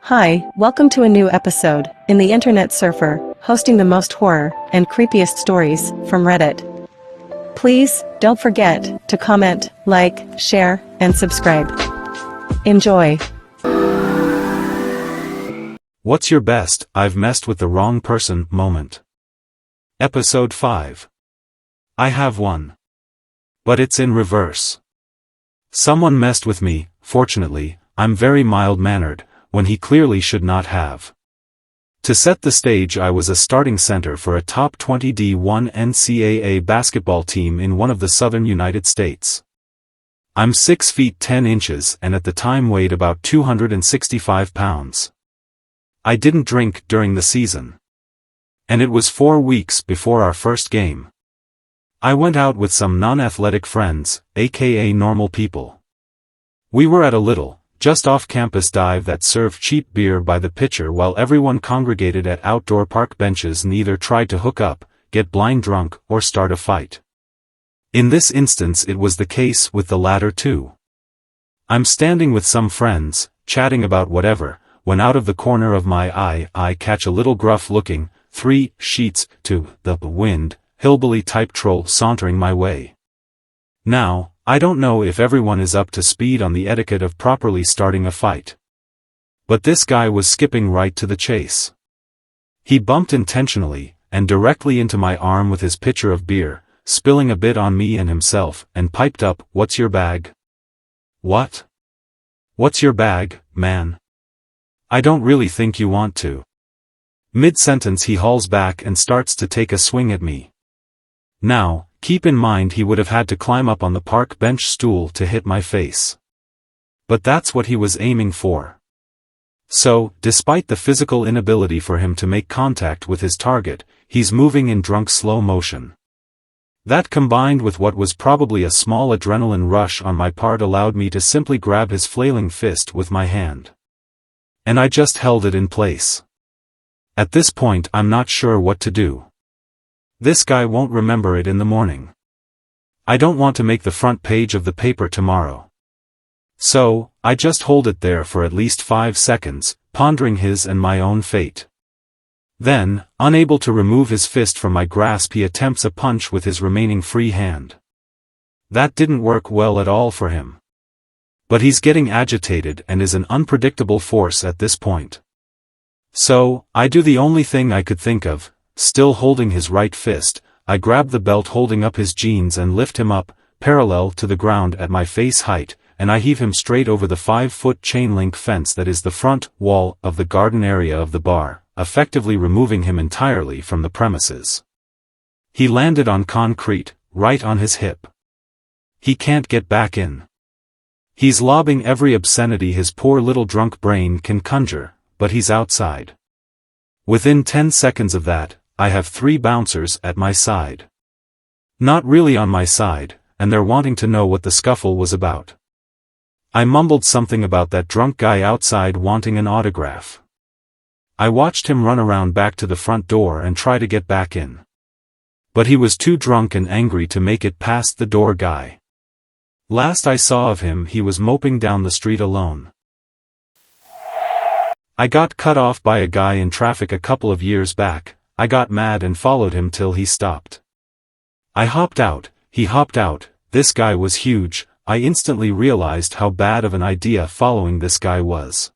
Hi, welcome to a new episode in the Internet Surfer, hosting the most horror and creepiest stories from Reddit. Please don't forget to comment, like, share, and subscribe. Enjoy. What's your best "I've messed with the wrong person" moment? Episode 5. I have one. But it's in reverse. Someone messed with me. Fortunately, I'm very mild-mannered, when he clearly should not have. To set the stage, I was a starting center for a top 20 D1 NCAA basketball team in one of the southern United States. I'm 6 feet 10 inches and at the time weighed about 265 pounds. I didn't drink during the season. And it was 4 weeks before our first game. I went out with some non-athletic friends, aka normal people. We were at a little, just off-campus dive that served cheap beer by the pitcher while everyone congregated at outdoor park benches and either tried to hook up, get blind drunk, or start a fight. In this instance it was the case with the latter too. I'm standing with some friends, chatting about whatever, when out of the corner of my eye I catch a little gruff-looking, 3 sheets to the wind, hillbilly-type troll sauntering my way. Now, I don't know if everyone is up to speed on the etiquette of properly starting a fight. But this guy was skipping right to the chase. He bumped intentionally, and directly into my arm with his pitcher of beer, spilling a bit on me and himself, and piped up, "What's your bag?" "What? What's your bag, man? I don't really think you want to." Mid-sentence he hauls back and starts to take a swing at me. Now, keep in mind he would have had to climb up on the park bench stool to hit my face. But that's what he was aiming for. So, despite the physical inability for him to make contact with his target, he's moving in drunk slow motion. That combined with what was probably a small adrenaline rush on my part allowed me to simply grab his flailing fist with my hand. And I just held it in place. At this point I'm not sure what to do. This guy won't remember it in the morning. I don't want to make the front page of the paper tomorrow. So, I just hold it there for at least 5 seconds, pondering his and my own fate. Then, unable to remove his fist from my grasp, he attempts a punch with his remaining free hand. That didn't work well at all for him. But he's getting agitated and is an unpredictable force at this point. So, I do the only thing I could think of. Still holding his right fist, I grab the belt holding up his jeans and lift him up, parallel to the ground at my face height, and I heave him straight over the 5-foot chain-link fence that is the front wall of the garden area of the bar, effectively removing him entirely from the premises. He landed on concrete, right on his hip. He can't get back in. He's lobbing every obscenity his poor little drunk brain can conjure, but he's outside. Within 10 seconds of that, I have 3 bouncers at my side. Not really on my side, and they're wanting to know what the scuffle was about. I mumbled something about that drunk guy outside wanting an autograph. I watched him run around back to the front door and try to get back in. But he was too drunk and angry to make it past the door guy. Last I saw of him he was moping down the street alone. I got cut off by a guy in traffic a couple of years back. I got mad and followed him till he stopped. I hopped out, he hopped out, this guy was huge. I instantly realized how bad of an idea following this guy was.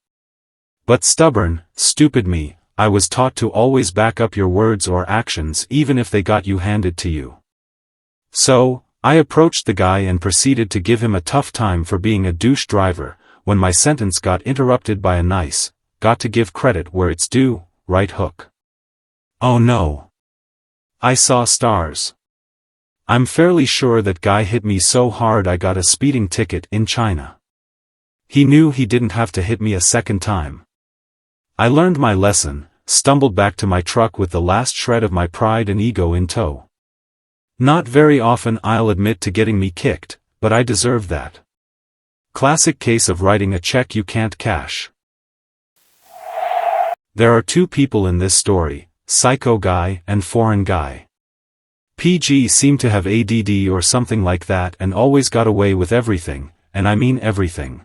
But stubborn, stupid me, I was taught to always back up your words or actions even if they got you handed to you. So, I approached the guy and proceeded to give him a tough time for being a douche driver, when my sentence got interrupted by a nice, got to give credit where it's due, right hook. Oh no. I saw stars. I'm fairly sure that guy hit me so hard I got a speeding ticket in China. He knew he didn't have to hit me a second time. I learned my lesson, stumbled back to my truck with the last shred of my pride and ego in tow. Not very often I'll admit to getting me kicked, but I deserve that. Classic case of writing a check you can't cash. There are 2 people in this story. Psycho guy and foreign guy. PG seemed to have ADD or something like that and always got away with everything, and I mean everything.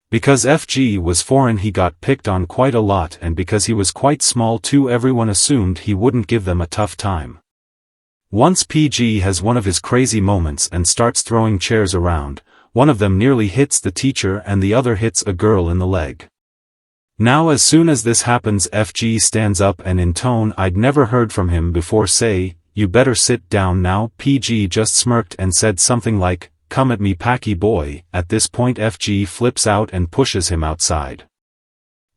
Because FG was foreign he got picked on quite a lot, and because he was quite small too everyone assumed he wouldn't give them a tough time. Once PG has one of his crazy moments and starts throwing chairs around, one of them nearly hits the teacher and the other hits a girl in the leg. Now as soon as this happens FG stands up and in tone I'd never heard from him before say, "You better sit down now." PG just smirked and said something like, "Come at me Packy boy." At this point FG flips out and pushes him outside.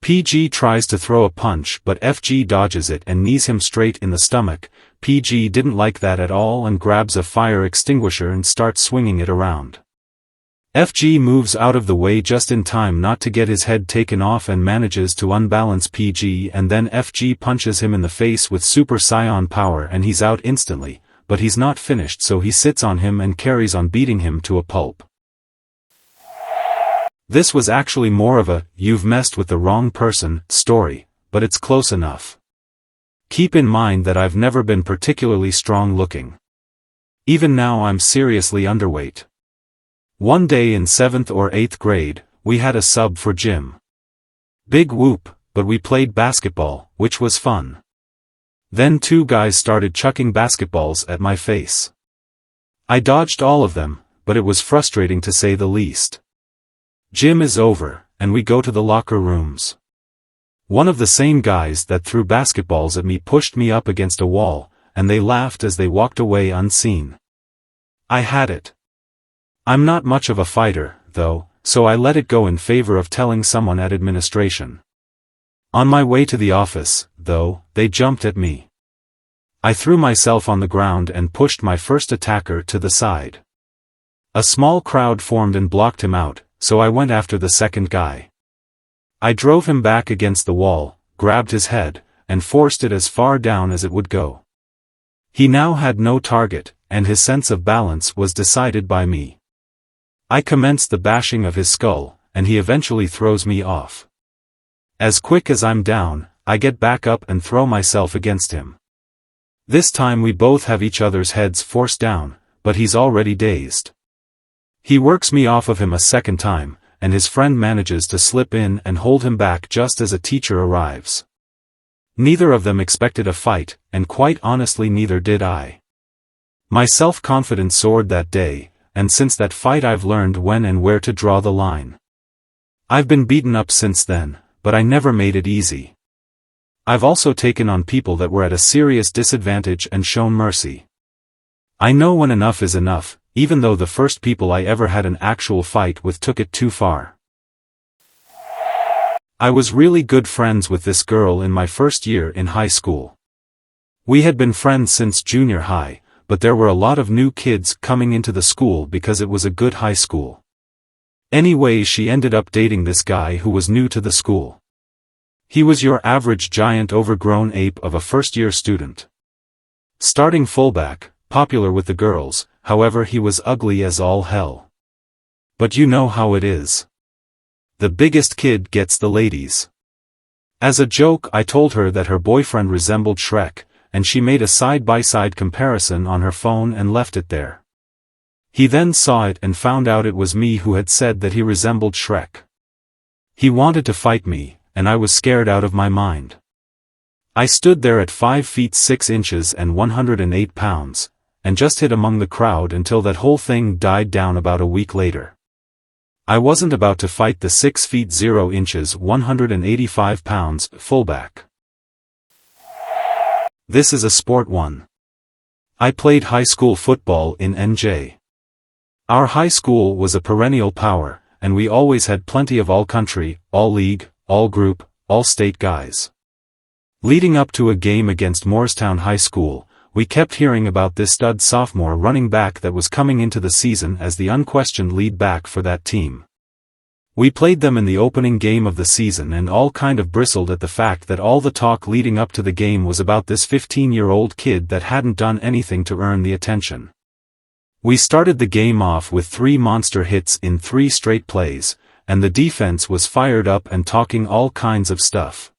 PG tries to throw a punch but FG dodges it and knees him straight in the stomach. PG didn't like that at all and grabs a fire extinguisher and starts swinging it around. FG moves out of the way just in time not to get his head taken off and manages to unbalance PG, and then FG punches him in the face with Super Saiyan power and he's out instantly, but he's not finished so he sits on him and carries on beating him to a pulp. This was actually more of a "you've messed with the wrong person" story, but it's close enough. Keep in mind that I've never been particularly strong looking. Even now I'm seriously underweight. One day in 7th or 8th grade, we had a sub for gym. Big whoop, but we played basketball, which was fun. Then two guys started chucking basketballs at my face. I dodged all of them, but it was frustrating to say the least. Gym is over, and we go to the locker rooms. One of the same guys that threw basketballs at me pushed me up against a wall, and they laughed as they walked away unseen. I had it. I'm not much of a fighter, though, so I let it go in favor of telling someone at administration. On my way to the office, though, they jumped at me. I threw myself on the ground and pushed my first attacker to the side. A small crowd formed and blocked him out, so I went after the second guy. I drove him back against the wall, grabbed his head, and forced it as far down as it would go. He now had no target, and his sense of balance was decided by me. I commenced the bashing of his skull, and he eventually throws me off. As quick as I'm down, I get back up and throw myself against him. This time we both have each other's heads forced down, but he's already dazed. He works me off of him a second time, and his friend manages to slip in and hold him back just as a teacher arrives. Neither of them expected a fight, and quite honestly neither did I. My self-confidence soared that day, and since that fight I've learned when and where to draw the line. I've been beaten up since then, but I never made it easy. I've also taken on people that were at a serious disadvantage and shown mercy. I know when enough is enough, even though the first people I ever had an actual fight with took it too far. I was really good friends with this girl in my first year in high school. We had been friends since junior high, but there were a lot of new kids coming into the school because it was a good high school. Anyway, she ended up dating this guy who was new to the school. He was your average giant overgrown ape of a first-year student. Starting fullback, popular with the girls, however he was ugly as all hell. But you know how it is. The biggest kid gets the ladies. As a joke I told her that her boyfriend resembled Shrek, and she made a side-by-side comparison on her phone and left it there. He then saw it and found out it was me who had said that he resembled Shrek. He wanted to fight me, and I was scared out of my mind. I stood there at 5 feet 6 inches and 108 pounds, and just hid among the crowd until that whole thing died down about a week later. I wasn't about to fight the 6 feet 0 inches 185 pounds fullback. This is a sport one. I played high school football in NJ. Our high school was a perennial power, and we always had plenty of all-country, all-league, all-group, all-state guys. Leading up to a game against Moorestown High School, we kept hearing about this stud sophomore running back that was coming into the season as the unquestioned lead back for that team. We played them in the opening game of the season and all kind of bristled at the fact that all the talk leading up to the game was about this 15-year-old kid that hadn't done anything to earn the attention. We started the game off with 3 monster hits in 3 straight plays, and the defense was fired up and talking all kinds of stuff.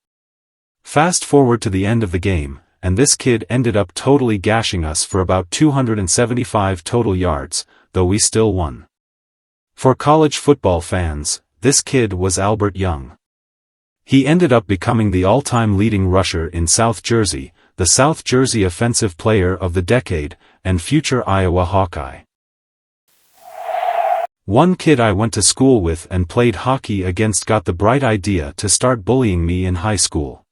Fast forward to the end of the game, and this kid ended up totally gashing us for about 275 total yards, though we still won. For college football fans, this kid was Albert Young. He ended up becoming the all-time leading rusher in South Jersey, the South Jersey Offensive Player of the Decade, and future Iowa Hawkeye. One kid I went to school with and played hockey against got the bright idea to start bullying me in high school.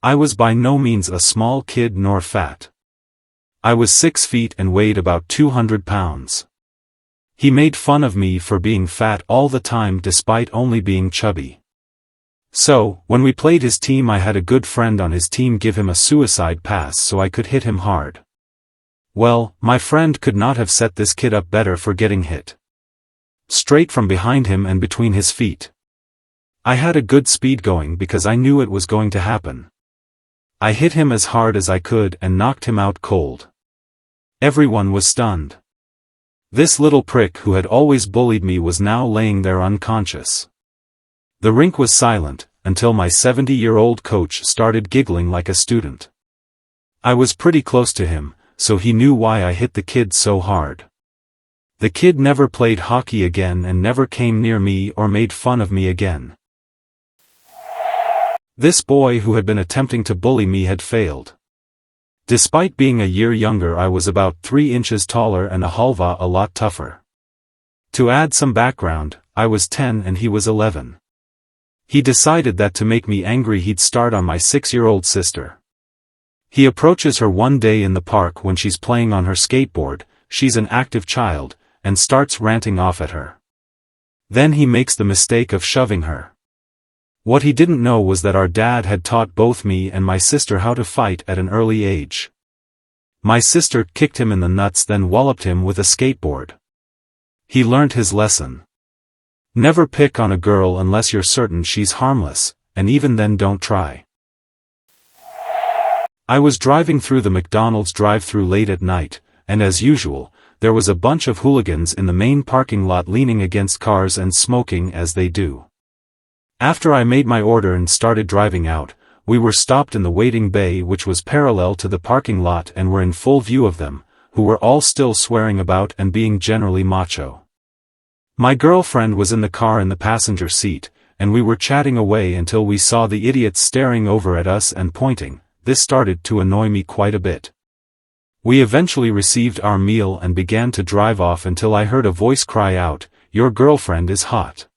I was by no means a small kid nor fat. I was 6 feet and weighed about 200 pounds. He made fun of me for being fat all the time despite only being chubby. So, when we played his team, I had a good friend on his team give him a suicide pass so I could hit him hard. Well, my friend could not have set this kid up better for getting hit. Straight from behind him and between his feet. I had a good speed going because I knew it was going to happen. I hit him as hard as I could and knocked him out cold. Everyone was stunned. This little prick who had always bullied me was now laying there unconscious. The rink was silent, until my 70-year-old coach started giggling like a student. I was pretty close to him, so he knew why I hit the kid so hard. The kid never played hockey again and never came near me or made fun of me again. This boy who had been attempting to bully me had failed. Despite being a year younger, I was about 3 inches taller and a halva a lot tougher. To add some background, I was 10 and he was 11. He decided that to make me angry he'd start on my 6-year-old sister. He approaches her one day in the park when she's playing on her skateboard, she's an active child, and starts ranting off at her. Then he makes the mistake of shoving her. What he didn't know was that our dad had taught both me and my sister how to fight at an early age. My sister kicked him in the nuts, then walloped him with a skateboard. He learned his lesson. Never pick on a girl unless you're certain she's harmless, and even then don't try. I was driving through the McDonald's drive-thru late at night, and as usual, there was a bunch of hooligans in the main parking lot leaning against cars and smoking as they do. After I made my order and started driving out, we were stopped in the waiting bay which was parallel to the parking lot and were in full view of them, who were all still swearing about and being generally macho. My girlfriend was in the car in the passenger seat, and we were chatting away until we saw the idiots staring over at us and pointing. This started to annoy me quite a bit. We eventually received our meal and began to drive off until I heard a voice cry out, "Your girlfriend is hot."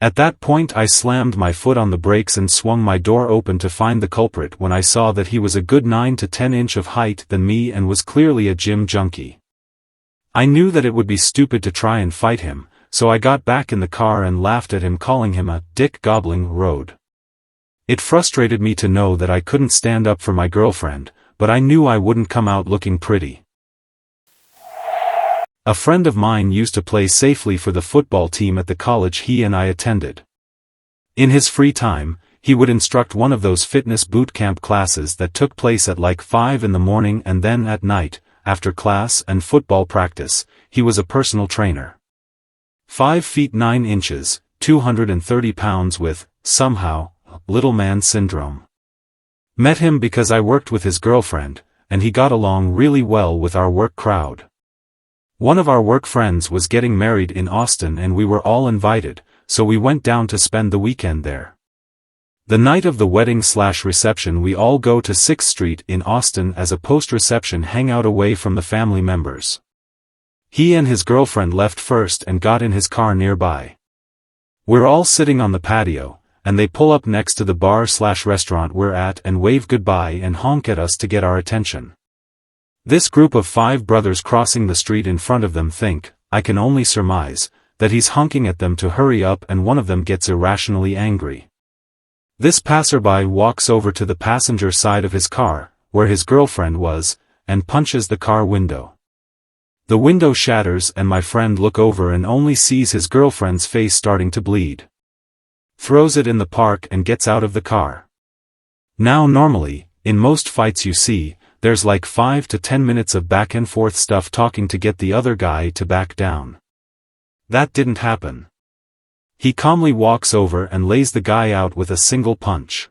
At that point I slammed my foot on the brakes and swung my door open to find the culprit when I saw that he was a good 9 to 10 inch of height than me and was clearly a gym junkie. I knew that it would be stupid to try and fight him, so I got back in the car and laughed at him, calling him a dick-gobbling road. It frustrated me to know that I couldn't stand up for my girlfriend, but I knew I wouldn't come out looking pretty. A friend of mine used to play safely for the football team at the college he and I attended. In his free time, he would instruct one of those fitness boot camp classes that took place at like 5 in the morning, and then at night, after class and football practice, he was a personal trainer. 5 feet 9 inches, 230 pounds with, somehow, little man syndrome. Met him because I worked with his girlfriend, and he got along really well with our work crowd. One of our work friends was getting married in Austin and we were all invited, so we went down to spend the weekend there. The night of the wedding/reception we all go to 6th Street in Austin as a post-reception hangout away from the family members. He and his girlfriend left first and got in his car nearby. We're all sitting on the patio, and they pull up next to the bar/restaurant we're at and wave goodbye and honk at us to get our attention. This group of 5 brothers crossing the street in front of them think, I can only surmise, that he's honking at them to hurry up, and one of them gets irrationally angry. This passerby walks over to the passenger side of his car, where his girlfriend was, and punches the car window. The window shatters and my friend looks over and only sees his girlfriend's face starting to bleed. Throws it in the park and gets out of the car. Now normally, in most fights you see, there's like 5 to 10 minutes of back and forth stuff talking to get the other guy to back down. That didn't happen. He calmly walks over and lays the guy out with a single punch.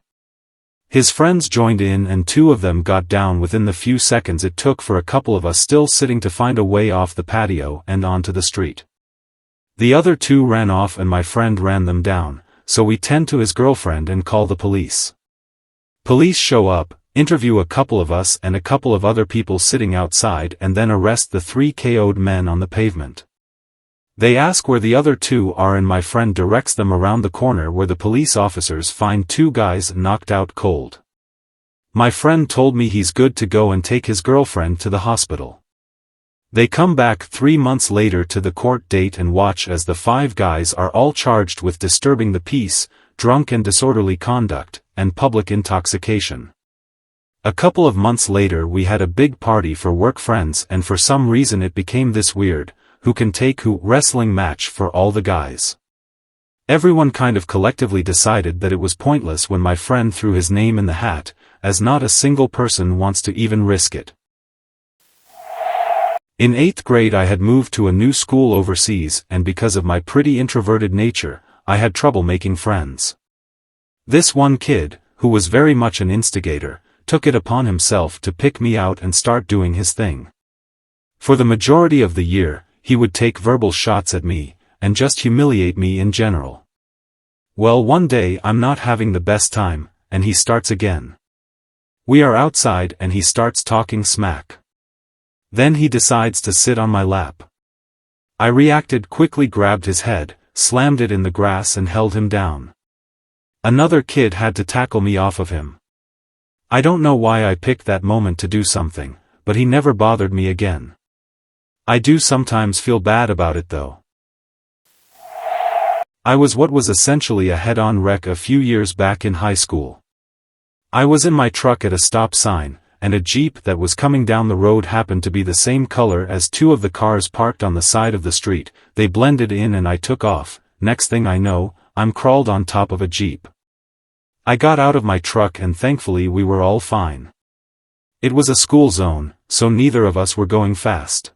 His friends joined in and 2 of them got down within the few seconds it took for a couple of us still sitting to find a way off the patio and onto the street. The other two ran off and my friend ran them down, so we tend to his girlfriend and call the police. Police show up, interview a couple of us and a couple of other people sitting outside and then arrest the 3 KO'd men on the pavement. They ask where the other 2 are and my friend directs them around the corner where the police officers find 2 guys knocked out cold. My friend told me he's good to go and take his girlfriend to the hospital. They come back 3 months later to the court date and watch as the 5 guys are all charged with disturbing the peace, drunk and disorderly conduct, and public intoxication. A couple of months later we had a big party for work friends and for some reason it became this weird, who can take who wrestling match for all the guys. Everyone kind of collectively decided that it was pointless when my friend threw his name in the hat, as not a single person wants to even risk it. In 8th grade I had moved to a new school overseas and because of my pretty introverted nature, I had trouble making friends. This one kid, who was very much an instigator, took it upon himself to pick me out and start doing his thing. For the majority of the year, he would take verbal shots at me, and just humiliate me in general. Well, one day I'm not having the best time, and he starts again. We are outside and he starts talking smack. Then he decides to sit on my lap. I reacted quickly, grabbed his head, slammed it in the grass and held him down. Another kid had to tackle me off of him. I don't know why I picked that moment to do something, but he never bothered me again. I do sometimes feel bad about it though. I was what was essentially a head-on wreck a few years back in high school. I was in my truck at a stop sign, and a Jeep that was coming down the road happened to be the same color as 2 of the cars parked on the side of the street. They blended in and I took off. Next thing I know, I'm crawled on top of a Jeep. I got out of my truck and thankfully we were all fine. It was a school zone, so neither of us were going fast.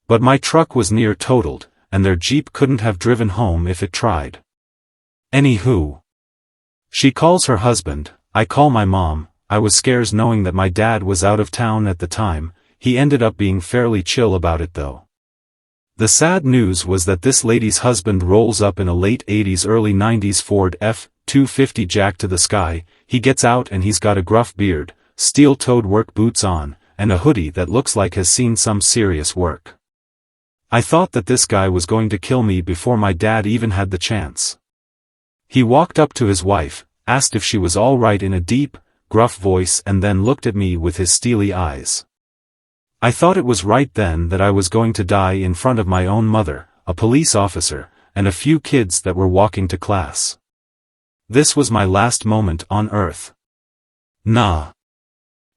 But my truck was near totaled, and their Jeep couldn't have driven home if it tried. Anywho. She calls her husband, I call my mom. I was scares knowing that my dad was out of town at the time. He ended up being fairly chill about it though. The sad news was that this lady's husband rolls up in a late 80s early 90s Ford F-250 jack to the sky. He gets out and he's got a gruff beard, steel-toed work boots on, and a hoodie that looks like has seen some serious work. I thought that this guy was going to kill me before my dad even had the chance. He walked up to his wife, asked if she was all right in a deep, gruff voice and then looked at me with his steely eyes. I thought it was right then that I was going to die in front of my own mother, a police officer, and a few kids that were walking to class. This was my last moment on earth. Nah.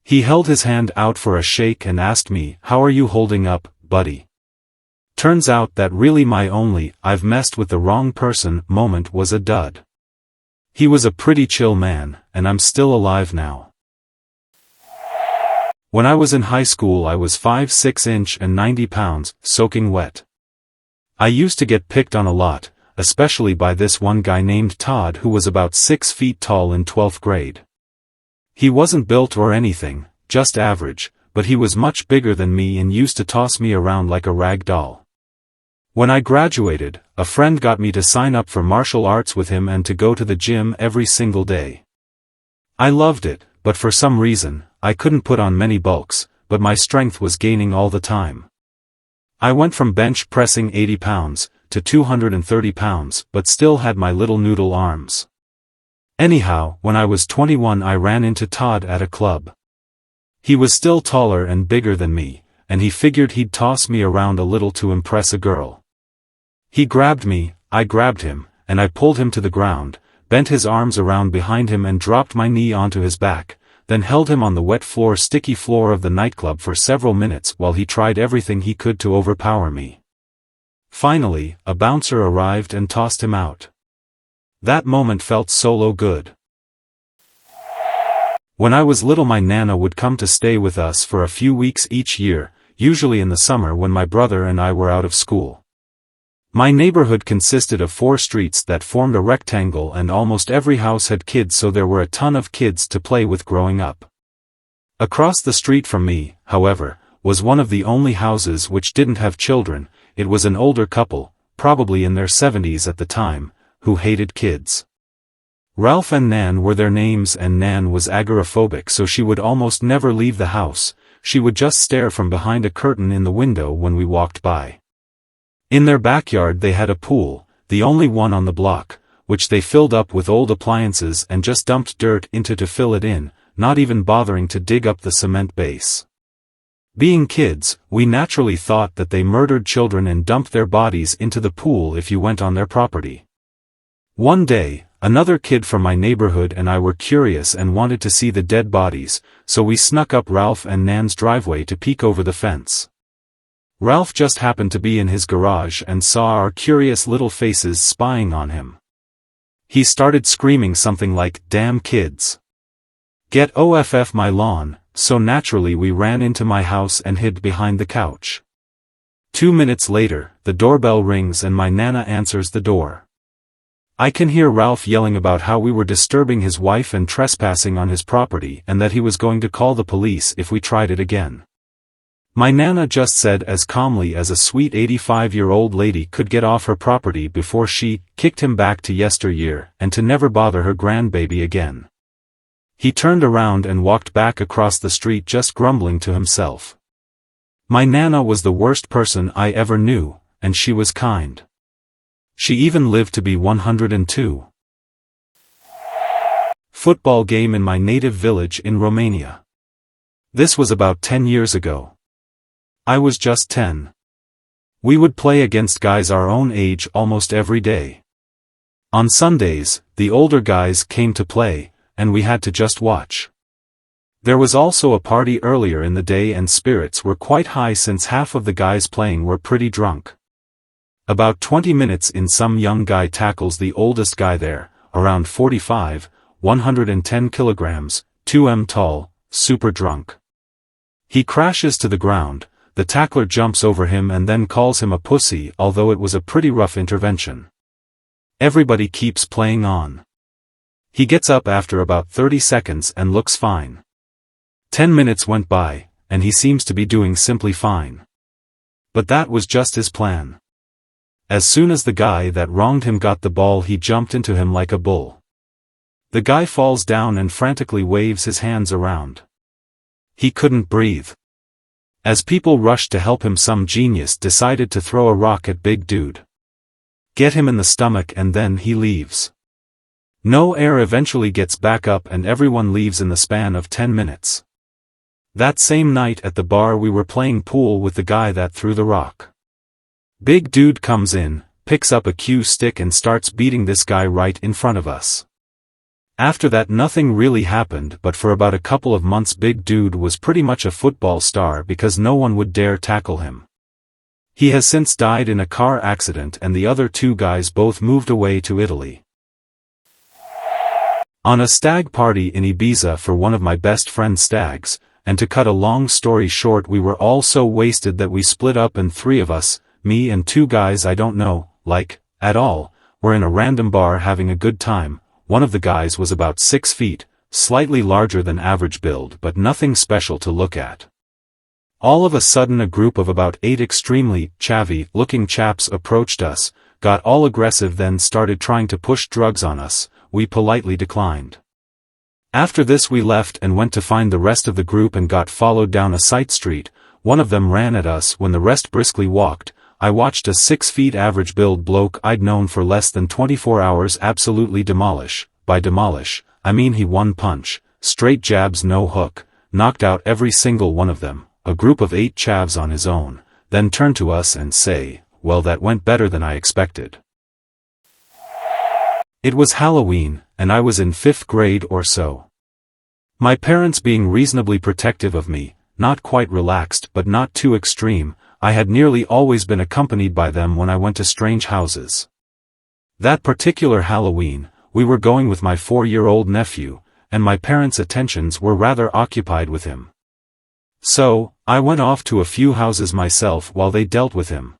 He held his hand out for a shake and asked me, "How are you holding up, buddy?" Turns out that really my only "I've messed with the wrong person" moment was a dud. He was a pretty chill man, and I'm still alive now. When I was in high school I was 5'6" and 90 pounds, soaking wet. I used to get picked on a lot, especially by this one guy named Todd who was about 6 feet tall in 12th grade. He wasn't built or anything, just average, but he was much bigger than me and used to toss me around like a rag doll. When I graduated, a friend got me to sign up for martial arts with him and to go to the gym every single day. I loved it, but for some reason, I couldn't put on many bulks, but my strength was gaining all the time. I went from bench pressing 80 pounds to 230 pounds, but still had my little noodle arms. Anyhow, when I was 21 I ran into Todd at a club. He was still taller and bigger than me, and he figured he'd toss me around a little to impress a girl. He grabbed me, I grabbed him, and I pulled him to the ground, bent his arms around behind him and dropped my knee onto his back, then held him on the wet sticky floor of the nightclub for several minutes while he tried everything he could to overpower me. Finally, a bouncer arrived and tossed him out. That moment felt so good. When I was little my nana would come to stay with us for a few weeks each year, usually in the summer when my brother and I were out of school. My neighborhood consisted of 4 streets that formed a rectangle and almost every house had kids, so there were a ton of kids to play with growing up. Across the street from me, however, was one of the only houses which didn't have children. It was an older couple, probably in their 70s at the time, who hated kids. Ralph and Nan were their names, and Nan was agoraphobic, so she would almost never leave the house. She would just stare from behind a curtain in the window when we walked by. In their backyard they had a pool, the only one on the block, which they filled up with old appliances and just dumped dirt into to fill it in, not even bothering to dig up the cement base. Being kids, we naturally thought that they murdered children and dumped their bodies into the pool if you went on their property. One day, another kid from my neighborhood and I were curious and wanted to see the dead bodies, so we snuck up Ralph and Nan's driveway to peek over the fence. Ralph just happened to be in his garage and saw our curious little faces spying on him. He started screaming something like, "Damn kids. Get off my lawn," so naturally we ran into my house and hid behind the couch. 2 minutes later, the doorbell rings and my Nana answers the door. I can hear Ralph yelling about how we were disturbing his wife and trespassing on his property and that he was going to call the police if we tried it again. My Nana just said as calmly as a sweet 85-year-old lady could get off her property before she kicked him back to yesteryear and to never bother her grandbaby again. He turned around and walked back across the street just grumbling to himself. My Nana was the worst person I ever knew, and she was kind. She even lived to be 102. Football game in my native village in Romania. This was about 10 years ago. I was just 10. We would play against guys our own age almost every day. On Sundays, the older guys came to play, and we had to just watch. There was also a party earlier in the day and spirits were quite high since half of the guys playing were pretty drunk. About 20 minutes in, some young guy tackles the oldest guy there, around 45, 110 kilograms, 2 tall, super drunk. He crashes to the ground. The tackler jumps over him and then calls him a pussy, although it was a pretty rough intervention. Everybody keeps playing on. He gets up after about 30 seconds and looks fine. 10 minutes went by, and he seems to be doing simply fine. But that was just his plan. As soon as the guy that wronged him got the ball, he jumped into him like a bull. The guy falls down and frantically waves his hands around. He couldn't breathe. As people rushed to help him, some genius decided to throw a rock at Big Dude. Get him in the stomach and then he leaves. No air, eventually gets back up and everyone leaves in the span of 10 minutes. That same night at the bar we were playing pool with the guy that threw the rock. Big Dude comes in, picks up a cue stick and starts beating this guy right in front of us. After that nothing really happened, but for about a couple of months Big Dude was pretty much a football star because no one would dare tackle him. He has since died in a car accident and the other two guys both moved away to Italy. On a stag party in Ibiza for one of my best friend's stags, and to cut a long story short, we were all so wasted that we split up and 3 of us, me and 2 guys I don't know, like, at all, were in a random bar having a good time. One of the guys was about 6 feet, slightly larger than average build but nothing special to look at. All of a sudden a group of about 8 extremely chavvy-looking chaps approached us, got all aggressive, then started trying to push drugs on us. We politely declined. After this we left and went to find the rest of the group and got followed down a side street. One of them ran at us when the rest briskly walked. I watched a 6 feet average build bloke I'd known for less than 24 hours absolutely demolish. By demolish, I mean he one punch, straight jabs no hook, knocked out every single one of them, a group of 8 chavs on his own, then turn to us and say, "Well, that went better than I expected." It was Halloween, and I was in 5th grade or so. My parents being reasonably protective of me, not quite relaxed but not too extreme, I had nearly always been accompanied by them when I went to strange houses. That particular Halloween, we were going with my 4-year-old nephew, and my parents' attentions were rather occupied with him. So, I went off to a few houses myself while they dealt with him.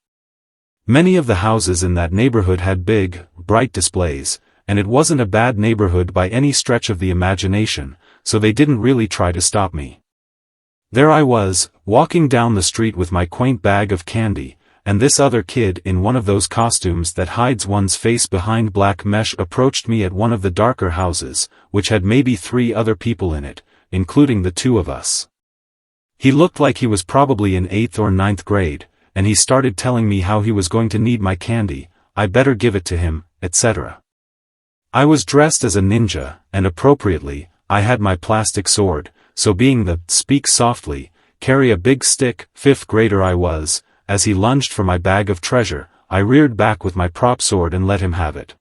Many of the houses in that neighborhood had big, bright displays, and it wasn't a bad neighborhood by any stretch of the imagination, so they didn't really try to stop me. There I was, walking down the street with my quaint bag of candy, and this other kid in one of those costumes that hides one's face behind black mesh approached me at one of the darker houses, which had maybe 3 other people in it, including the 2 of us. He looked like he was probably in 8th or 9th grade, and he started telling me how he was going to need my candy, I better give it to him, etc. I was dressed as a ninja, and appropriately, I had my plastic sword, so being the speak softly, carry a big stick, 5th grader I was. As he lunged for my bag of treasure, I reared back with my prop sword and let him have it.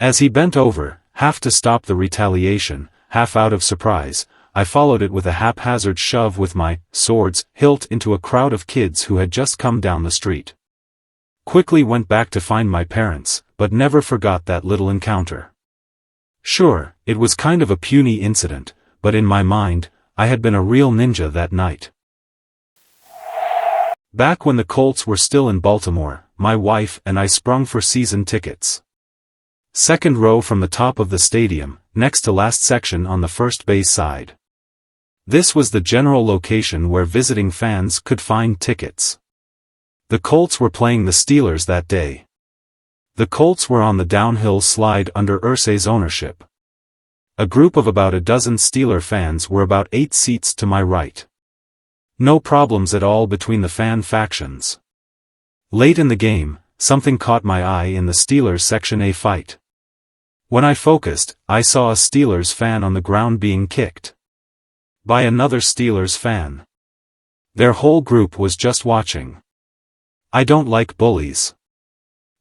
As he bent over, half to stop the retaliation, half out of surprise, I followed it with a haphazard shove with my sword's hilt into a crowd of kids who had just come down the street. Quickly went back to find my parents, but never forgot that little encounter. Sure, it was kind of a puny incident, but in my mind, I had been a real ninja that night. Back when the Colts were still in Baltimore, my wife and I sprung for season tickets. 2nd row from the top of the stadium, next to last section on the first base side. This was the general location where visiting fans could find tickets. The Colts were playing the Steelers that day. The Colts were on the downhill slide under Irsay's ownership. A group of about a dozen Steeler fans were about 8 seats to my right. No problems at all between the fan factions. Late in the game, something caught my eye in the Steelers Section A fight. When I focused, I saw a Steelers fan on the ground being kicked by another Steelers fan. Their whole group was just watching. I don't like bullies.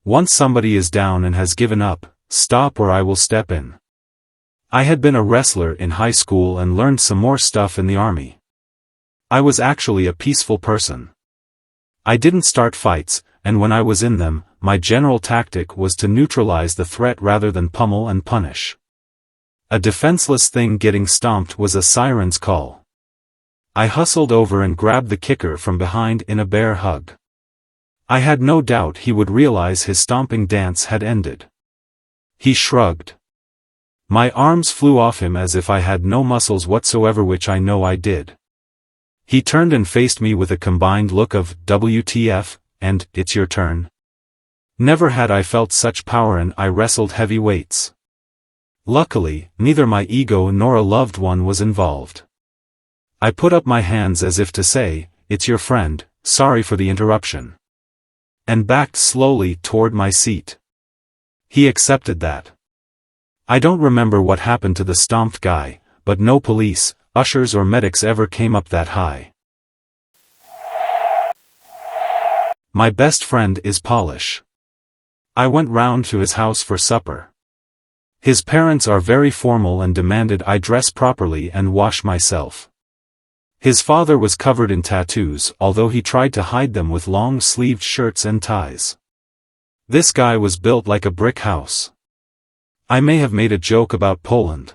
Once somebody is down and has given up, stop or I will step in. I had been a wrestler in high school and learned some more stuff in the army. I was actually a peaceful person. I didn't start fights, and when I was in them, my general tactic was to neutralize the threat rather than pummel and punish. A defenseless thing getting stomped was a siren's call. I hustled over and grabbed the kicker from behind in a bear hug. I had no doubt he would realize his stomping dance had ended. He shrugged. My arms flew off him as if I had no muscles whatsoever, which I know I did. He turned and faced me with a combined look of WTF and it's your turn. Never had I felt such power, and I wrestled heavy weights. Luckily, neither my ego nor a loved one was involved. I put up my hands as if to say, it's your friend, sorry for the interruption. And backed slowly toward my seat. He accepted that. I don't remember what happened to the stomped guy, but no police, ushers or medics ever came up that high. My best friend is Polish. I went round to his house for supper. His parents are very formal and demanded I dress properly and wash myself. His father was covered in tattoos, although he tried to hide them with long-sleeved shirts and ties. This guy was built like a brick house. I may have made a joke about Poland.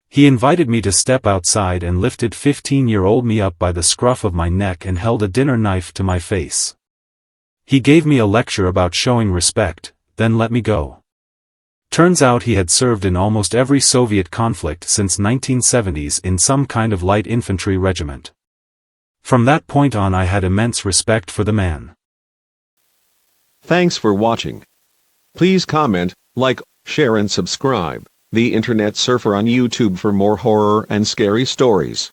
He invited me to step outside and lifted 15-year-old me up by the scruff of my neck and held a dinner knife to my face. He gave me a lecture about showing respect, then let me go. Turns out he had served in almost every Soviet conflict since 1970s in some kind of light infantry regiment. From that point on I had immense respect for the man. Thanks for watching. Please comment, like, share and subscribe. The Internet Surfer on YouTube for more horror and scary stories.